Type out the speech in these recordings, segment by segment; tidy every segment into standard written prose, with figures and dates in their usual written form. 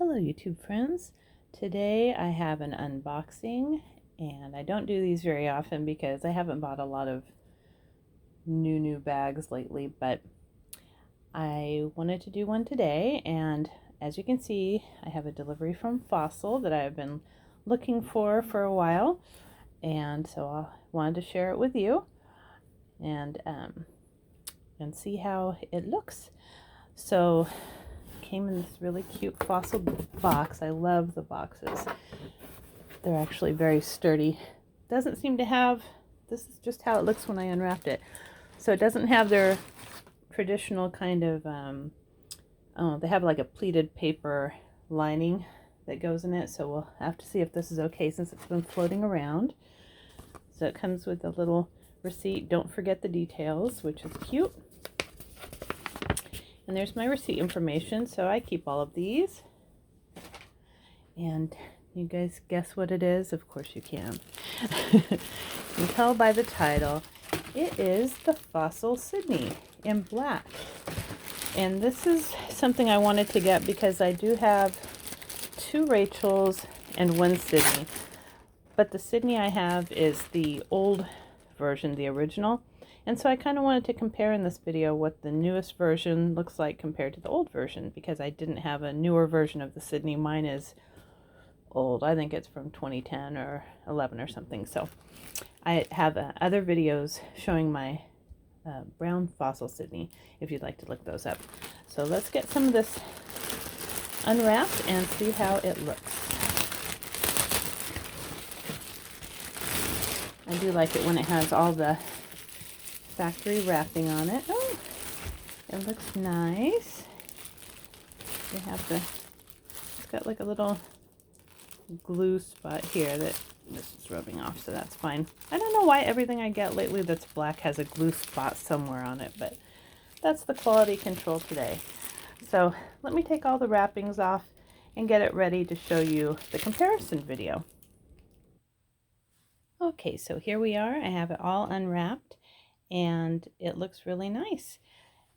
Hello YouTube friends. Today I have an unboxing, and I don't do these very often because I haven't bought a lot of new bags lately, but I wanted to do one today, and as you can see I have a delivery from Fossil that I've been looking for a while, and so I wanted to share it with you and see how it looks. So came in this really cute Fossil box. I love the boxes. They're actually very sturdy. Doesn't seem to have, this is just how it looks when I unwrapped it. So it doesn't have their traditional kind of, they have like a pleated paper lining that goes in it. So we'll have to see if this is okay since it's been floating around. So it comes with a little receipt. Don't forget the details, which is cute. And there's my receipt information, so I keep all of these. And you guys guess what it is? Of course you can. You can tell by the title. It is the Fossil Sydney in black. And this is something I wanted to get because I do have 2 Rachels and 1 Sydney. But the Sydney I have is the old version, the original. And so I kind of wanted to compare in this video what the newest version looks like compared to the old version, because I didn't have a newer version of the Sydney. Mine is old. I think it's from 2010 or 11 or something. So I have other videos showing my brown Fossil Sydney if you'd like to look those up. So let's get some of this unwrapped and see how it looks. I do like it when it has all the factory wrapping on it. Oh, it looks nice. They have it's got like a little glue spot here that this is rubbing off, so that's fine. I don't know why everything I get lately that's black has a glue spot somewhere on it, but that's the quality control today. So let me take all the wrappings off and get it ready to show you the comparison video. Okay, so here we are. I have it all unwrapped and it looks really nice.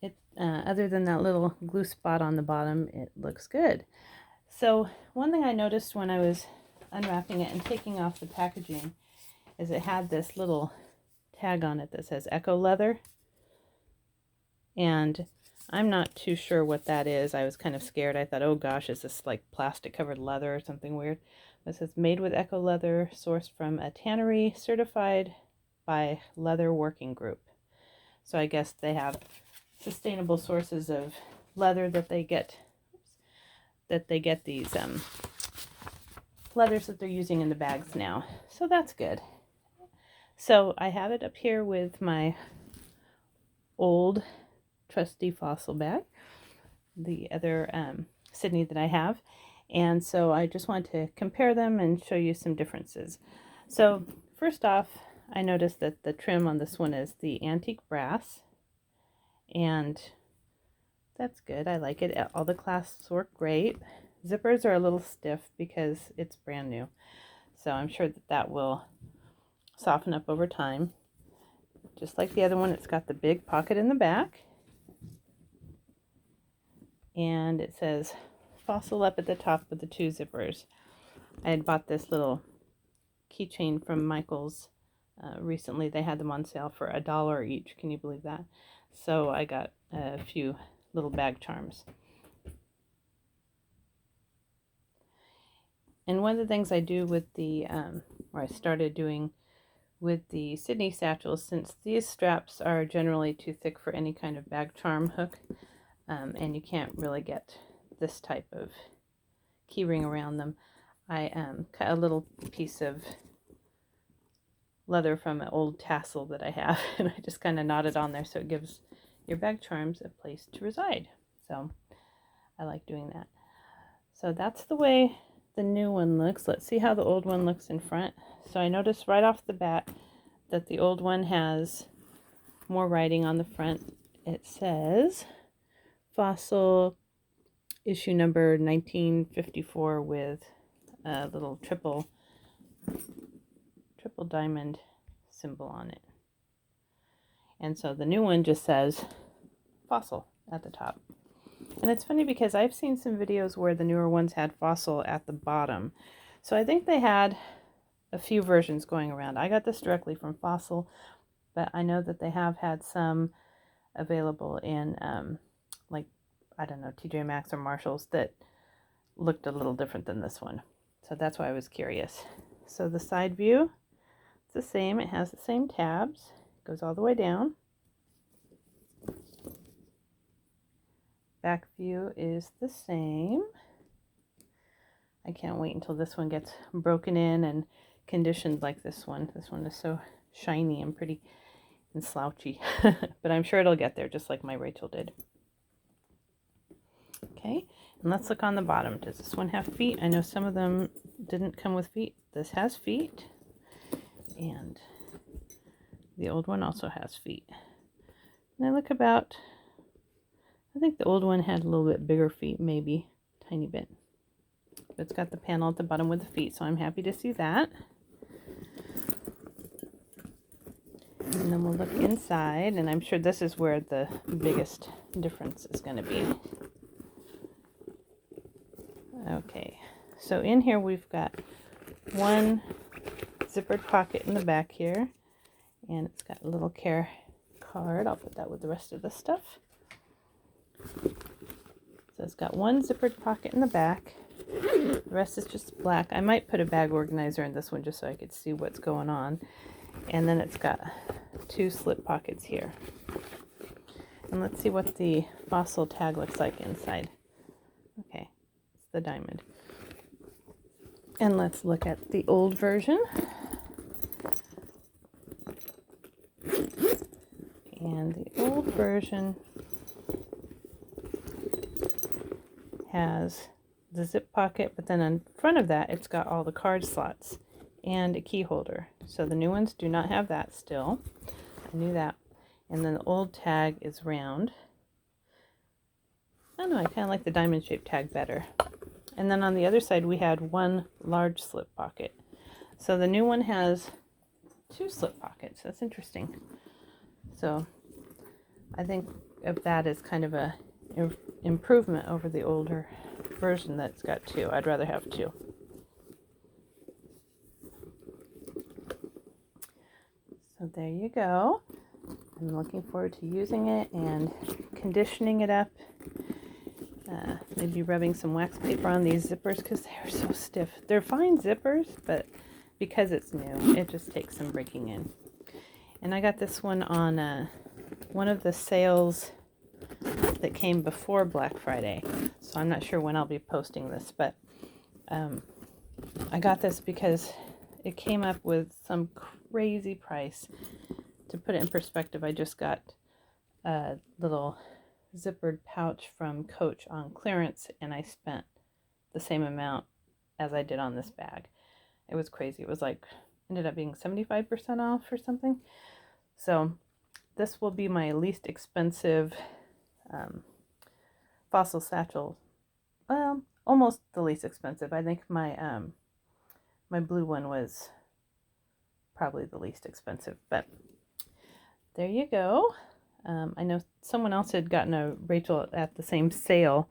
It other than that little glue spot on the bottom, it looks good. So one thing I noticed when I was unwrapping it and taking off the packaging is it had this little tag on it that says Eco Leather, and I'm not too sure what that is. I was kind of scared. I thought, oh gosh, is this like plastic covered leather or something weird? It says made with Eco Leather, sourced from a tannery, certified by Leather Working Group. So I guess they have sustainable sources of leather that they get these leathers that they're using in the bags now. So that's good. So I have it up here with my old trusty Fossil bag, the other Sydney that I have. And so I just want to compare them and show you some differences. So first off, I noticed that the trim on this one is the antique brass, and that's good. I like it. All the clasps work great. Zippers are a little stiff because it's brand new, so I'm sure that that will soften up over time. Just like the other one, it's got the big pocket in the back, and it says Fossil up at the top with the 2 zippers. I had bought this little keychain from Michael's recently. They had them on sale for $1 each. Can you believe that? So I got a few little bag charms. And one of the things I do with the, or I started doing with the Sydney satchels, since these straps are generally too thick for any kind of bag charm hook, and you can't really get this type of key ring around them, I cut a little piece of leather from an old tassel that I have, and I just kind of knot it on there so it gives your bag charms a place to reside. So I like doing that. So that's the way the new one looks. Let's see how the old one looks in front. So I noticed right off the bat that the old one has more writing on the front. It says Fossil issue number 1954 with a little triple diamond symbol on it. And so the new one just says Fossil at the top. And it's funny because I've seen some videos where the newer ones had Fossil at the bottom. So I think they had a few versions going around. I got this directly from Fossil, but I know that they have had some available in like, I don't know, TJ Maxx or Marshall's that looked a little different than this one. So that's why I was curious. So the side view, it's the same. It has the same tabs. It goes all the way down. Back view is the same. I can't wait until this one gets broken in and conditioned like this one. This one is so shiny and pretty and slouchy. But I'm sure it'll get there just like my Rachel did. Okay, and let's look on the bottom. Does this one have feet? I know some of them didn't come with feet. This has feet. And the old one also has feet. And I look about, I think the old one had a little bit bigger feet, maybe a tiny bit. But it's got the panel at the bottom with the feet, so I'm happy to see that. And then we'll look inside, and I'm sure this is where the biggest difference is going to be. Okay, so in here we've got one zippered pocket in the back here, and it's got a little care card. I'll put that with the rest of the stuff. So it's got one zippered pocket in the back. The rest is just black. I might put a bag organizer in this one just so I could see what's going on. And then it's got two slip pockets here. And let's see what the Fossil tag looks like inside. Okay, it's the diamond. And let's look at the old version. And the old version has the zip pocket, but then in front of that it's got all the card slots and a key holder. So the new ones do not have that still. I knew that. And then the old tag is round. I don't know, I kind of like the diamond shaped tag better. And then on the other side we had one large slip pocket. So the new one has two slip pockets. That's interesting. So I think of that as kind of a improvement over the older version that's got two. I'd rather have two. So there you go. I'm looking forward to using it and conditioning it up. Maybe rubbing some wax paper on these zippers because they are so stiff. They're fine zippers, but because it's new, it just takes some breaking in. And I got this one on one of the sales that came before Black Friday. So I'm not sure when I'll be posting this, but I got this because it came up with some crazy price. To put it in perspective, I just got a little zippered pouch from Coach on clearance, and I spent the same amount as I did on this bag. It was crazy. It was like, ended up being 75% off or something. So this will be my least expensive Fossil satchel. Well, almost the least expensive. I think my my blue one was probably the least expensive, but there you go. I know someone else had gotten a Rachel at the same sale,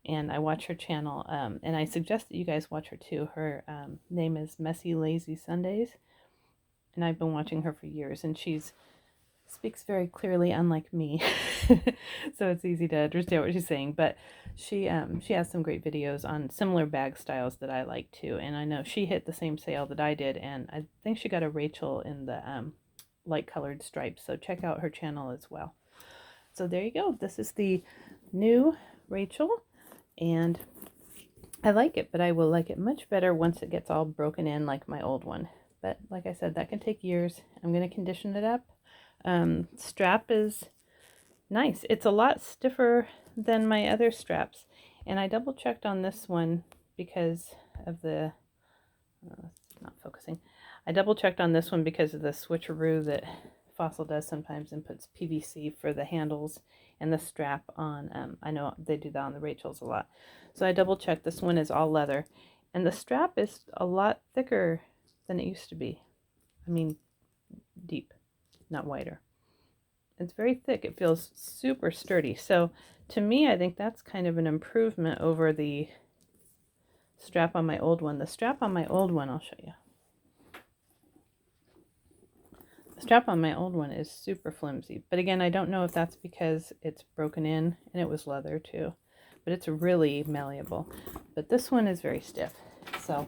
and I watch her channel, and I suggest that you guys watch her too. Her name is Messy Lazy Sundays, and I've been watching her for years, and she's speaks very clearly, unlike me, so it's easy to understand what she's saying. But she has some great videos on similar bag styles that I like too, and I know she hit the same sale that I did, and I think she got a Rachel in the light colored stripes, so check out her channel as well. So there you go. This is the new Rachel, and I like it, but I will like it much better once it gets all broken in like my old one. But like I said, that can take years. I'm going to condition it up. Strap is nice. It's a lot stiffer than my other straps, and I double checked on this one because of the not focusing. I double checked on this one because of the switcheroo that Fossil does sometimes and puts PVC for the handles and the strap on. I know they do that on the Rachels a lot. So I double checked. This one is all leather, and the strap is a lot thicker than it used to be. I mean, deep, not wider. It's very thick. It feels super sturdy. So to me, I think that's kind of an improvement over the strap on my old one. The strap on my old one, I'll show you. The strap on my old one is super flimsy. But again, I don't know if that's because it's broken in, and it was leather too. But it's really malleable. But this one is very stiff. So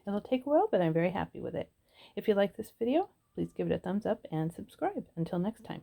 it'll take a while, but I'm very happy with it. If you like this video, please give it a thumbs up and subscribe. Until next time.